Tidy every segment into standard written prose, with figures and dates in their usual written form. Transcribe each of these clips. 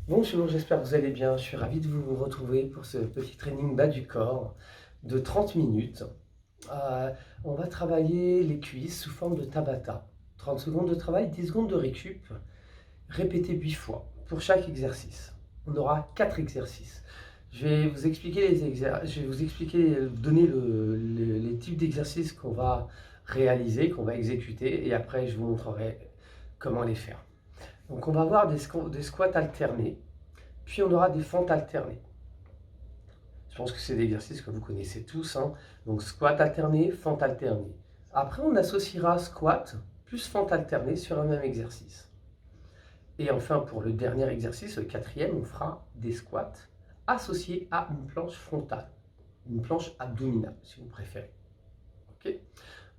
Bonjour, j'espère que vous allez bien. Je suis ravi de vous retrouver pour ce petit training bas du corps de 30 minutes. On va travailler les cuisses sous forme de Tabata. 30 secondes de travail, 10 secondes de récup. Répétez 8 fois pour chaque exercice. On aura 4 exercices. Je vais vous expliquer donner les types d'exercices qu'on va réaliser, qu'on va exécuter, et après je vous montrerai comment les faire. Donc on va avoir des squats alternés, puis on aura des fentes alternées. Je pense que c'est des exercices que vous connaissez tous, hein. Donc squat alterné, fente alternée. Après on associera squat plus fente alternée sur un même exercice. Et enfin pour le dernier exercice, le quatrième, on fera des squats associés à une planche frontale, une planche abdominale si vous préférez. Ok,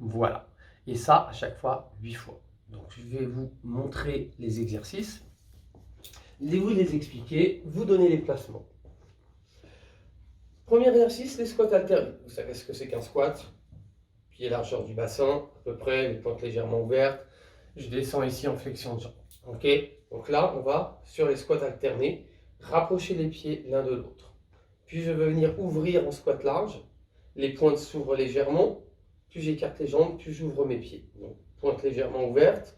voilà. Et ça à chaque fois 8 fois. Donc je vais vous montrer les exercices, vous les expliquer, vous donner les placements. Premier exercice, les squats alternés. Vous savez ce que c'est qu'un squat? Pied largeur du bassin, à peu près, les pointes légèrement ouvertes. Je descends ici en flexion de jambe. Ok, donc là, on va sur les squats alternés, rapprocher les pieds l'un de l'autre. Puis je vais venir ouvrir en squat large. Les pointes s'ouvrent légèrement. Plus j'écarte les jambes, plus j'ouvre mes pieds. Donc, pointe légèrement ouverte.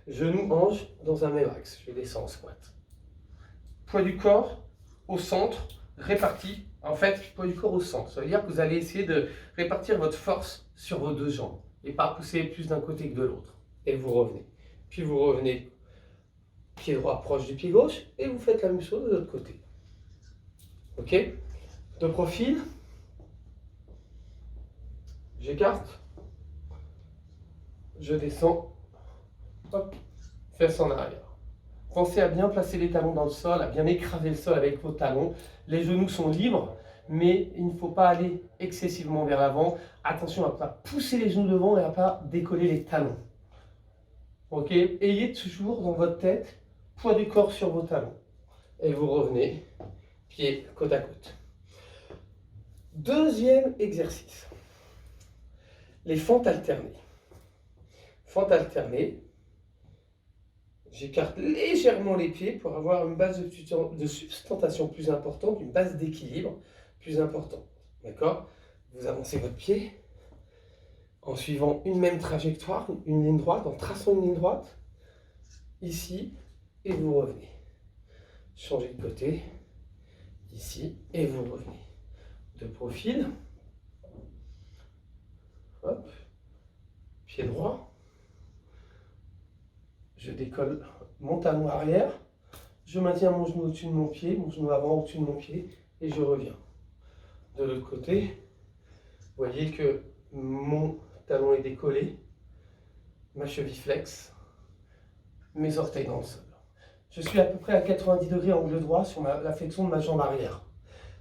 Genoux, hanches dans un même axe. Je descends en squat. Poids du corps au centre, réparti. En fait, poids du corps au centre. Ça veut dire que vous allez essayer de répartir votre force sur vos deux jambes et pas pousser plus d'un côté que de l'autre. Et vous revenez. Puis vous revenez pied droit proche du pied gauche et vous faites la même chose de l'autre côté. Ok? De profil. J'écarte. Je descends. Hop. Fesses en arrière. Pensez à bien placer les talons dans le sol, à bien écraser le sol avec vos talons. Les genoux sont libres, mais il ne faut pas aller excessivement vers l'avant. Attention à ne pas pousser les genoux devant et à ne pas décoller les talons. Ok? Ayez toujours dans votre tête poids du corps sur vos talons. Et vous revenez, pieds côte à côte. Deuxième exercice. Les fentes alternées. Fentes alternées. J'écarte légèrement les pieds pour avoir une base de sustentation plus importante, une base d'équilibre plus importante. D'accord? Vous avancez votre pied en suivant une même trajectoire, une ligne droite, en traçant une ligne droite, ici, et vous revenez. Changez de côté, ici, et vous revenez. De profil. Hop. Pied droit. Je décolle mon talon arrière, je maintiens mon genou au-dessus de mon pied, mon genou avant au-dessus de mon pied, et je reviens. De l'autre côté, vous voyez que mon talon est décollé, ma cheville flexe, mes orteils dans le sol. Je suis à peu près à 90 degrés angle droit sur la flexion de ma jambe arrière.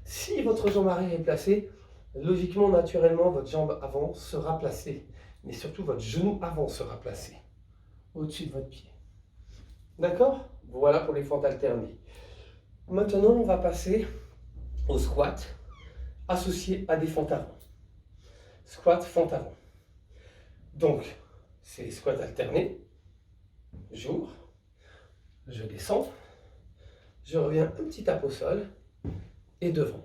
Si votre jambe arrière est placée, logiquement, naturellement, votre jambe avant sera placée, mais surtout votre genou avant sera placé au-dessus de votre pied. D'accord? Voilà pour les fentes alternées. Maintenant, on va passer au squat associé à des fentes avant. Squat, fente avant. Donc, c'est les squats alternés. J'ouvre, je descends, je reviens un petit tape au sol et devant.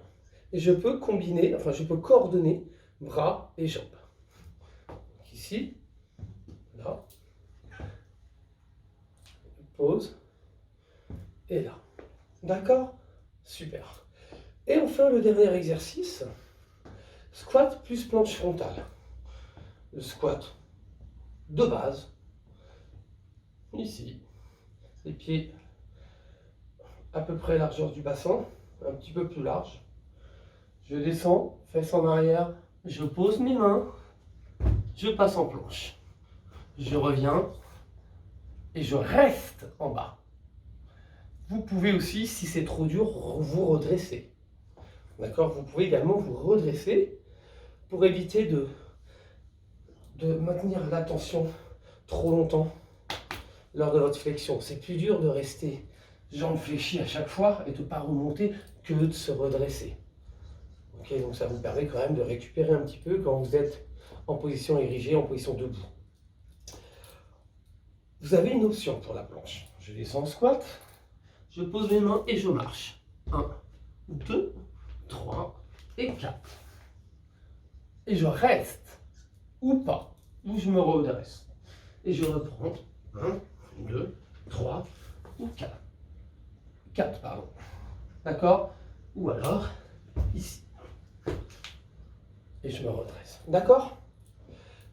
Et je peux combiner, enfin je peux coordonner bras et jambes. Donc ici, là, pause, et là. D'accord? Super. Et enfin, le dernier exercice, squat plus planche frontale. Le squat de base, ici, les pieds à peu près largeur du bassin, un petit peu plus large. Je descends, fesses en arrière, je pose mes mains, je passe en planche. Je reviens et je reste en bas. Vous pouvez aussi, si c'est trop dur, vous redresser. D'accord? Vous pouvez également vous redresser pour éviter de maintenir la tension trop longtemps lors de votre flexion. C'est plus dur de rester jambes fléchies à chaque fois et de ne pas remonter que de se redresser. Ok, donc ça vous permet quand même de récupérer un petit peu quand vous êtes en position érigée, en position debout. Vous avez une option pour la planche. Je descends en squat, Je pose mes mains et je marche. 1, 2, 3 et 4. Et je reste, ou pas, ou je me redresse. Et je reprends. 1, 2, 3 ou 4. 4, pardon. D'accord? Ou alors, ici. Et je me redresse. D'accord?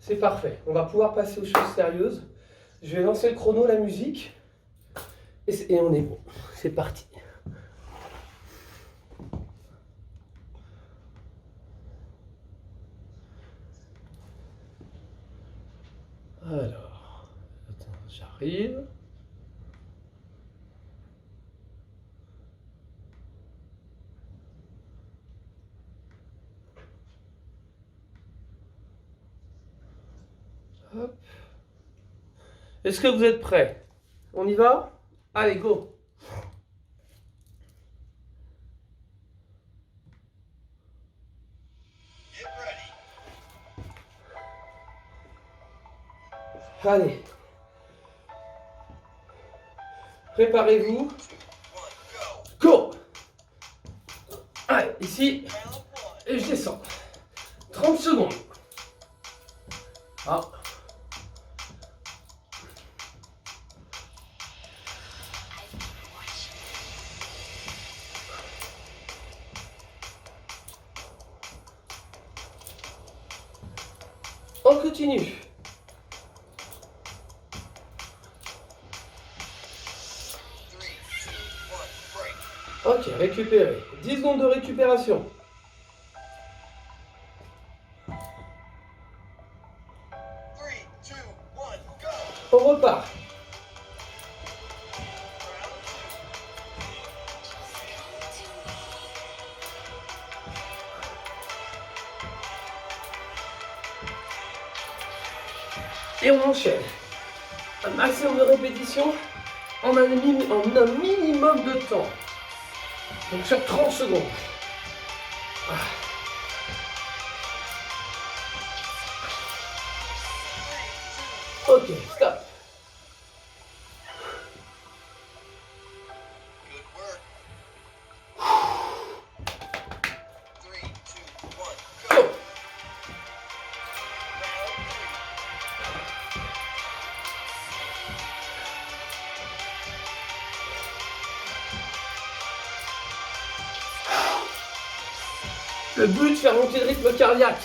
C'est parfait. On va pouvoir passer aux choses sérieuses. Je vais lancer le chrono, la musique. Et on est bon. C'est parti. Alors, attends, j'arrive. Hop. Est-ce que vous êtes prêts? On y va? Allez, go! Allez. Préparez-vous. Go! Allez, ici. Et je descends. 30 secondes. Ah. On continue. Ok, récupérez. 10 secondes de récupération. On repart. Et on enchaîne. Un maximum de répétitions en un minimum de temps. Donc sur 30 secondes. Ah. Ok, stop. Go. Le but, faire monter le rythme cardiaque.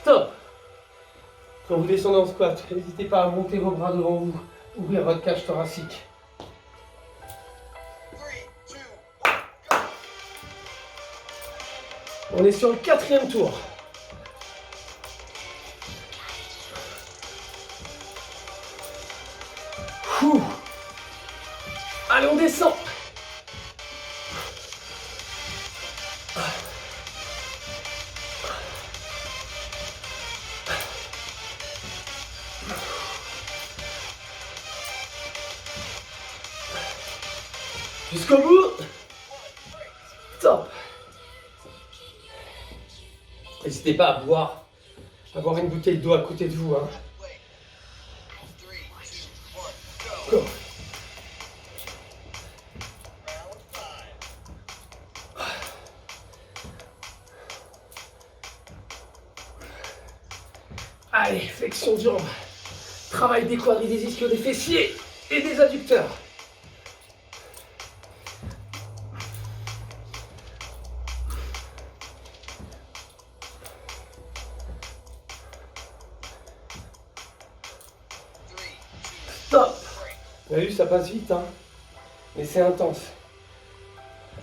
Top. Quand vous descendez en squat, n'hésitez pas à monter vos bras devant vous, ouvrir votre cage thoracique. On est sur le 4e tour. Ouh. Allez, on descend. Jusqu'au bout. Top. N'hésitez pas à boire. Avoir une bouteille d'eau à côté de vous. Hein. Go. Allez, flexion de jambes. Travail des quadris, des ischios, des fessiers et des adducteurs. Stop. Vous avez vu, ça passe vite, hein. Mais c'est intense.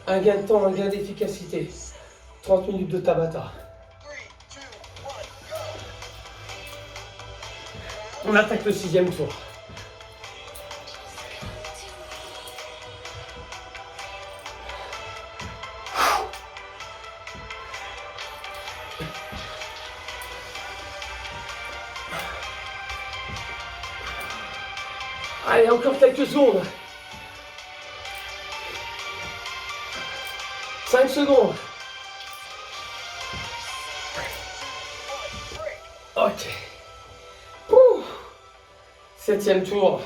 Un gain de temps, un gain d'efficacité. 30 minutes de Tabata. On attaque le 6e tour. Allez, encore quelques secondes. 5 secondes. Ok. Ouh. 7e tour.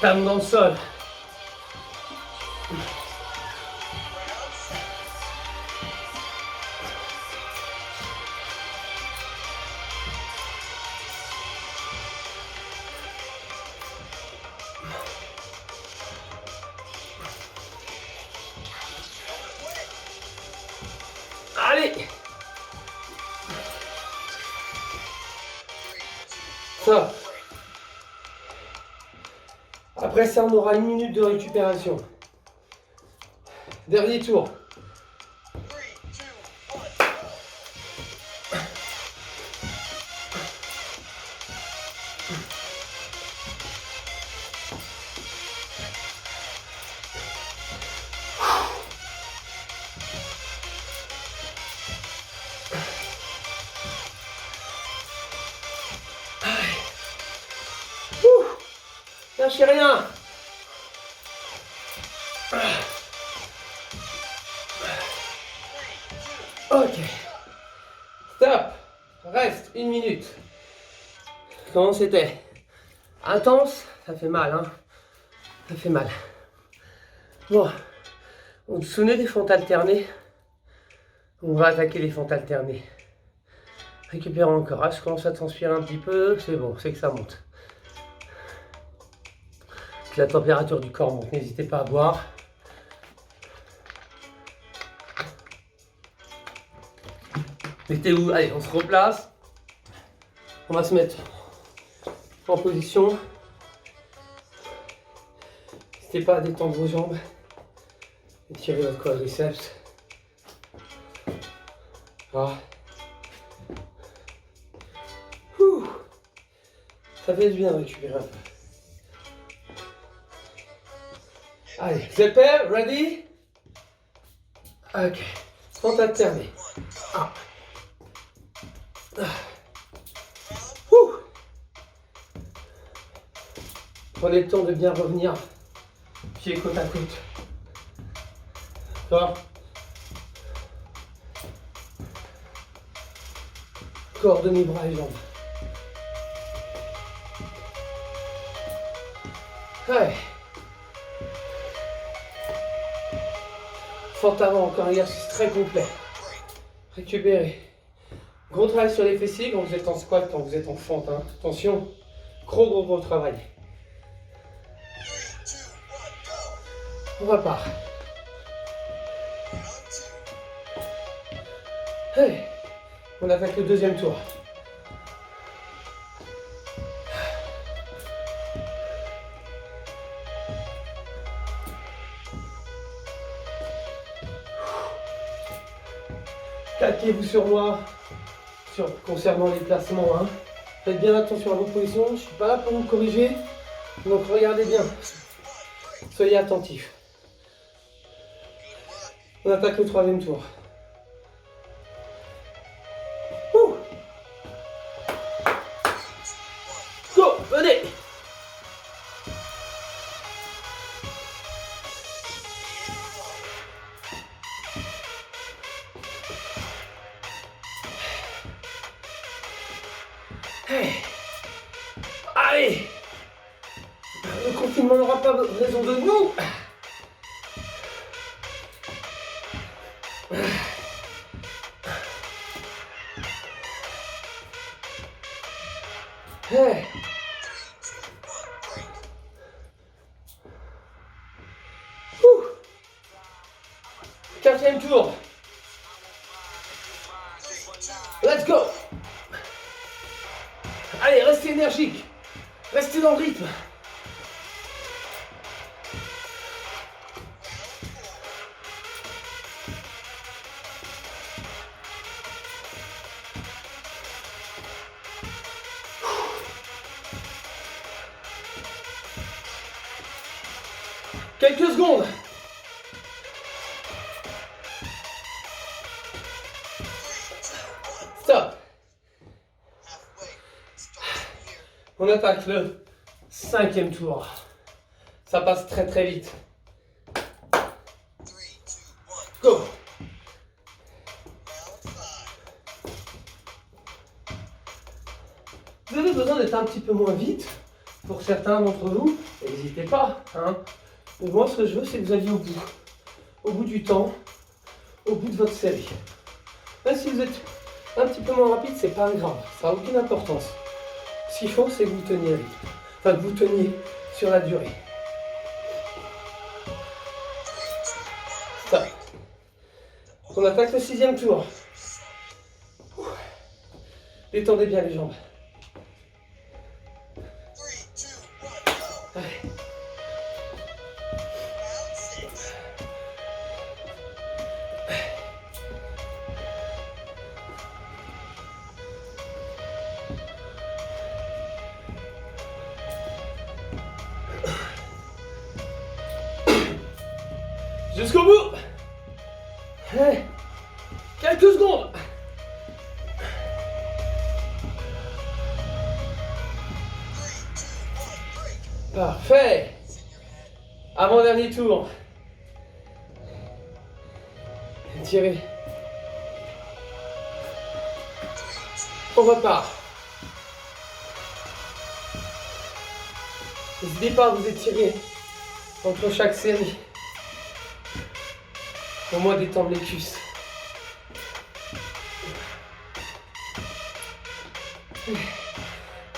Palme dans le sol. Allez. Ça. Après ça, on aura 1 minute de récupération. Dernier tour. Lâchez rien. Ok. Stop. Reste 1 minute. Comment c'était? Intense? Ça fait mal, hein? Ça fait mal. Bon. Vous vous souvenez des fentes alternées? On va attaquer les fentes alternées. Récupérons encore. Ah, je commence à transpirer un petit peu. C'est bon, c'est que ça monte. Que la température du corps monte. N'hésitez pas à boire. Mettez-vous. Allez, on se replace. On va se mettre en position. N'hésitez pas à détendre vos jambes. Étirez votre quadriceps. Ah. Ouh. Ça fait du bien de récupérer un peu. Allez, vous êtes prêts? Ready? Ok. Fente alternée. Ah. Ouh. Prenez le temps de bien revenir. Pieds côte à côte. D'accord? Coordonnez bras et jambes. Ouais. Fente avant, encore un exercice très complet. Récupérez. Gros travail sur les fessiers quand vous êtes en squat, quand vous êtes en fente. Hein. Attention, gros travail. On repart. Hey. On attaque le deuxième tour. Calquez-vous sur moi concernant les placements. Hein. Faites bien attention à vos positions. Je ne suis pas là pour vous corriger. Donc regardez bien. Soyez attentifs. On attaque le troisième tour. Ouh. Go, venez. Hey. Allez. Le confinement n'aura pas raison de nous. Hey. Ouh. Quatrième tour. Let's go. Allez, restez énergique. Restez dans le rythme. Quelques secondes. Stop. On attaque le 5e tour. Ça passe très très vite. Go! Vous avez besoin d'être un petit peu moins vite pour certains d'entre vous. N'hésitez pas. Hein. Mais moi, ce que je veux, c'est que vous alliez au bout du temps, au bout de votre série. Même si vous êtes un petit peu moins rapide, c'est pas grave. Ça n'a aucune importance. Ce qu'il faut, c'est que vous teniez vite. Enfin, que vous teniez sur la durée. Stop. On attaque le 6e tour. Détendez bien les jambes. Allez. Jusqu'au bout. Allez. Quelques secondes. Parfait. Avant-dernier tour. Tirez. On repart. N'hésitez pas à vous étirer entre chaque série. Au moins détendre les cuisses.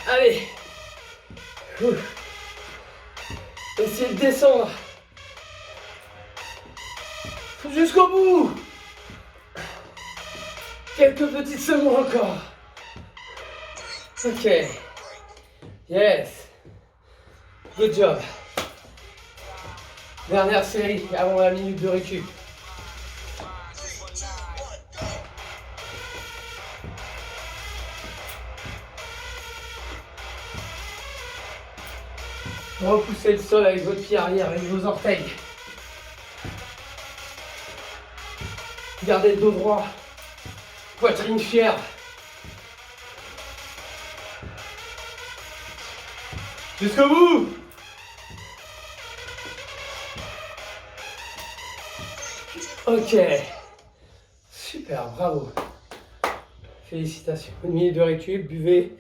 Allez. Essayez de descendre. Jusqu'au bout. Quelques petites secondes encore. Ok. Yes. Good job. Dernière série avant la minute de récup. Repoussez le sol avec votre pied arrière, avec vos orteils. Gardez le dos droit. Poitrine fière. Jusqu'au bout. Ok. Super, bravo. Félicitations. Une minute de récup, buvez.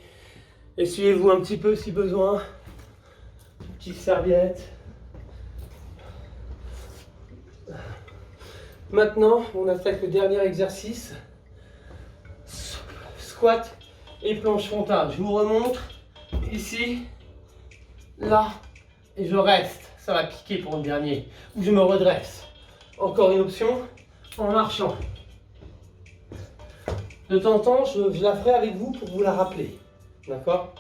Essuyez-vous un petit peu si besoin. Petite serviette. Maintenant, on attaque le dernier exercice. Squat et planche frontale. Je vous remonte. Ici. Là. Et je reste. Ça va piquer pour le dernier. Ou je me redresse. Encore une option. En marchant. De temps en temps, je la ferai avec vous pour vous la rappeler. D'accord ?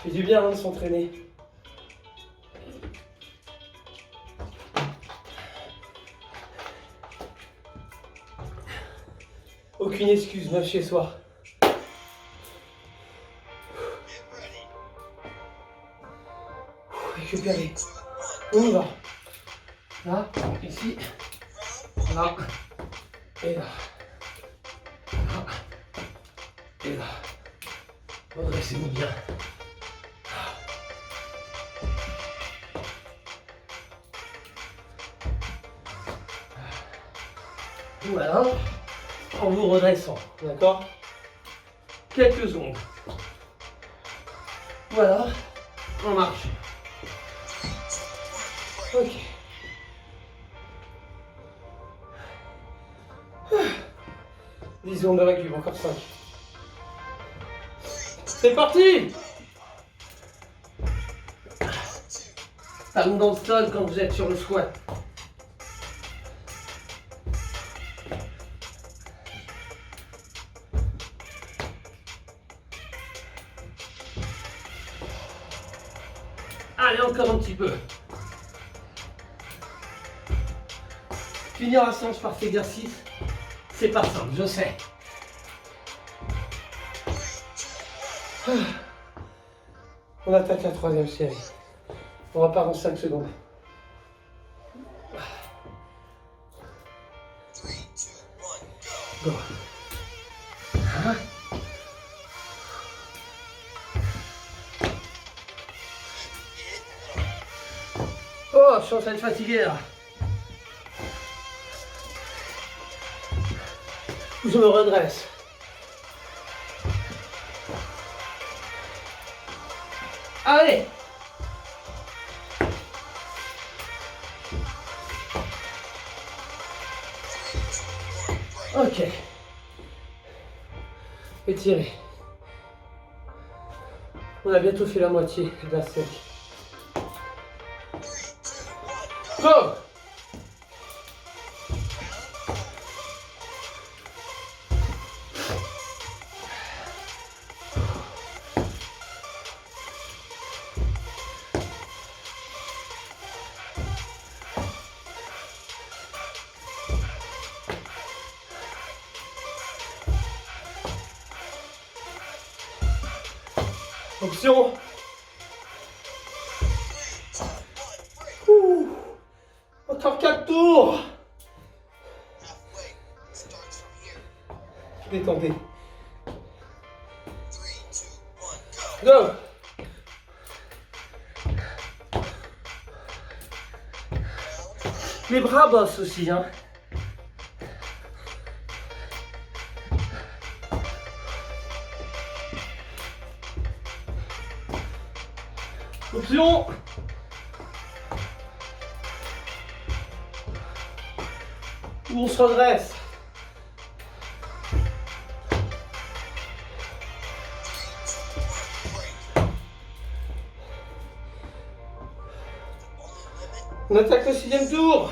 C'est du bien hein, de s'entraîner. Aucune excuse, même chez soi. Récupérer. On y va. Là, ici. Là. Et là. Là. Et là. Redressez-vous bien. Voilà. En vous redressant. D'accord ? Quelques secondes. Voilà. On marche. Ok. 10 secondes de récup, encore 5. C'est parti! Talon dans le sol quand vous êtes sur le squat. Allez, encore un petit peu. Finir la séance par cet exercice, c'est pas simple, je sais. On attaque la 3e série. On repart en 5 secondes. Go. 1, suis en train de fatiguer là. Je me redresse. Allez! Ok. Étirez. On a bientôt fait la moitié de la série. Go! Option. Ouh. Encore 4 tours. Détendez. Go. Les bras bossent aussi, hein. Option. Où on se redresse. On attaque le 6e tour.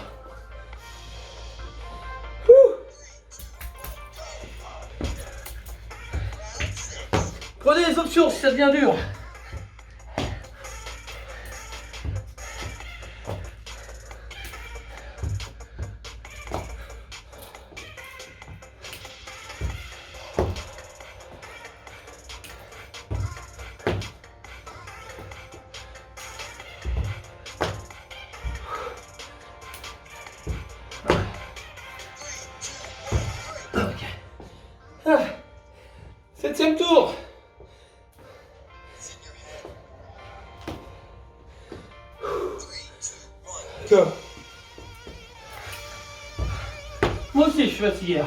Prenez les options si ça devient dur. Ah, 7e tour. Go. Moi aussi je suis fatigué.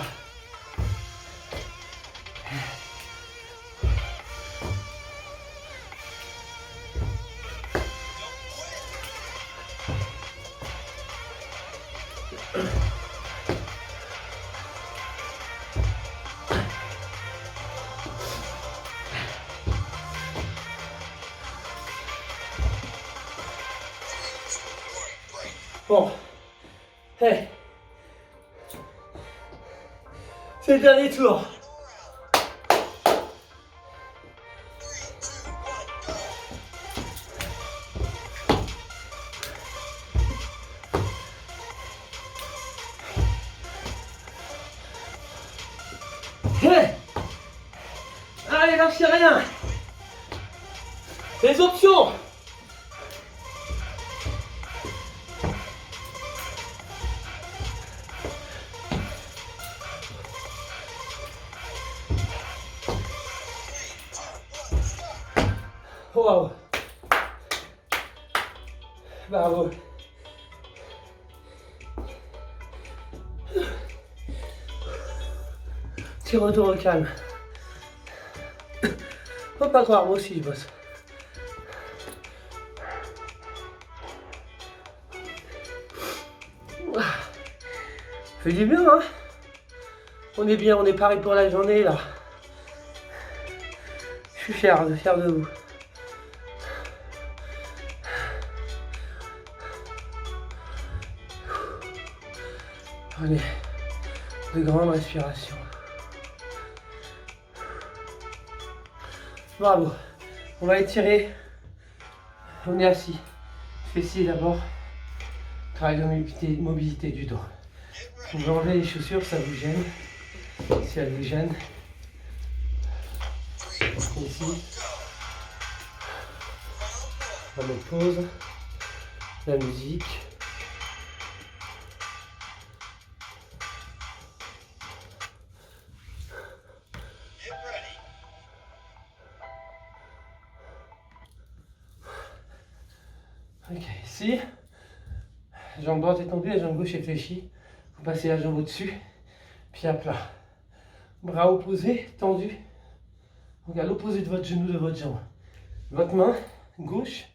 Bon, hey. C'est le dernier tour. Hey. Allez, lâchez rien. Les options. Wow. Bravo. Petit retour au calme. Faut pas croire, moi aussi je bosse. Fait du bien, hein. On est bien, on est paré pour la journée là. Je suis fier de vous. Prenez de grandes respirations. Bravo. On va étirer. On est assis. Fessiers d'abord. Travail de mobilité du dos. On va enlever les chaussures, ça vous gêne. Si elle vous gêne. Ici. On va mettre pause. La musique. Ok, ici. Jambe droite étendue, la jambe gauche est fléchie. Vous passez la jambe au-dessus, pied à plat. Bras opposés, tendus. Donc à l'opposé de votre genou, de votre jambe. Votre main gauche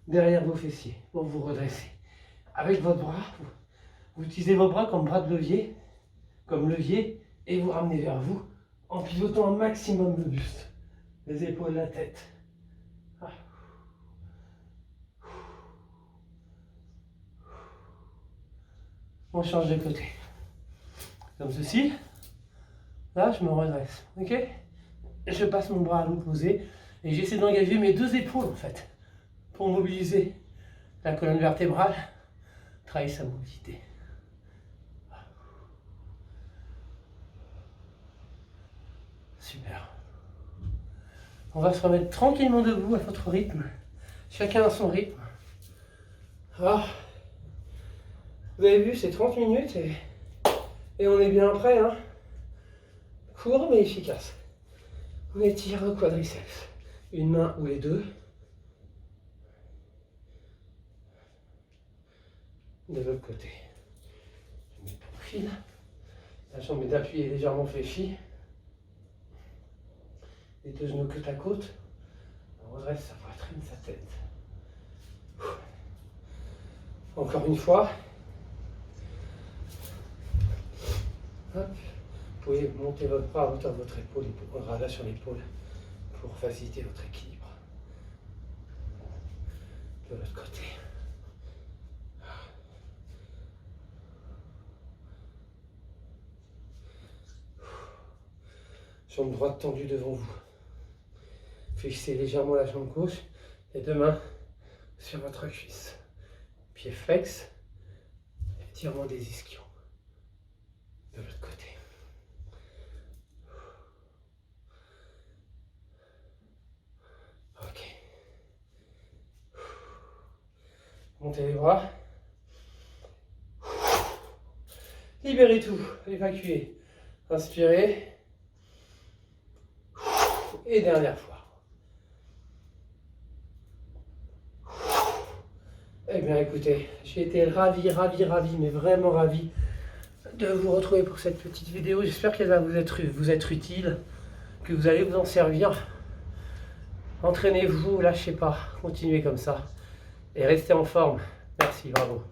derrière vos fessiers pour vous redresser. Avec votre bras, vous utilisez vos bras comme bras de levier, et vous ramenez vers vous en pivotant un maximum le buste, les épaules, la tête. On change de côté. Comme ceci. Là, je me redresse. Ok? Je passe mon bras à l'opposé et j'essaie d'engager mes deux épaules en fait pour mobiliser la colonne vertébrale, travailler sa mobilité. Super. On va se remettre tranquillement debout à votre rythme. Chacun à son rythme. Ah. Vous avez vu, c'est 30 minutes et on est bien prêt. Hein. Court mais efficace. On étire le quadriceps. Une main ou les deux. De l'autre côté. Je mets le profil. La jambe d'appui est légèrement fléchie. Les deux genoux côte à côte. On redresse sa poitrine, sa tête. Encore une fois. Hop. Vous pouvez monter votre bras à hauteur de votre épaule, et bras là sur l'épaule, pour faciliter votre équilibre. De l'autre côté. Jambe droite tendue devant vous. Fixez légèrement la jambe gauche, les deux mains sur votre cuisse. Pied flex, étirement des ischions. De l'autre côté. Ok. Montez les bras. Libérez tout, évacuez. Inspirez. Et dernière fois. Eh bien écoutez, j'ai été ravi, mais vraiment ravi de vous retrouver pour cette petite vidéo. J'espère qu'elle va vous être utile, que vous allez vous en servir. Entraînez-vous, lâchez pas, continuez comme ça et restez en forme. Merci, bravo.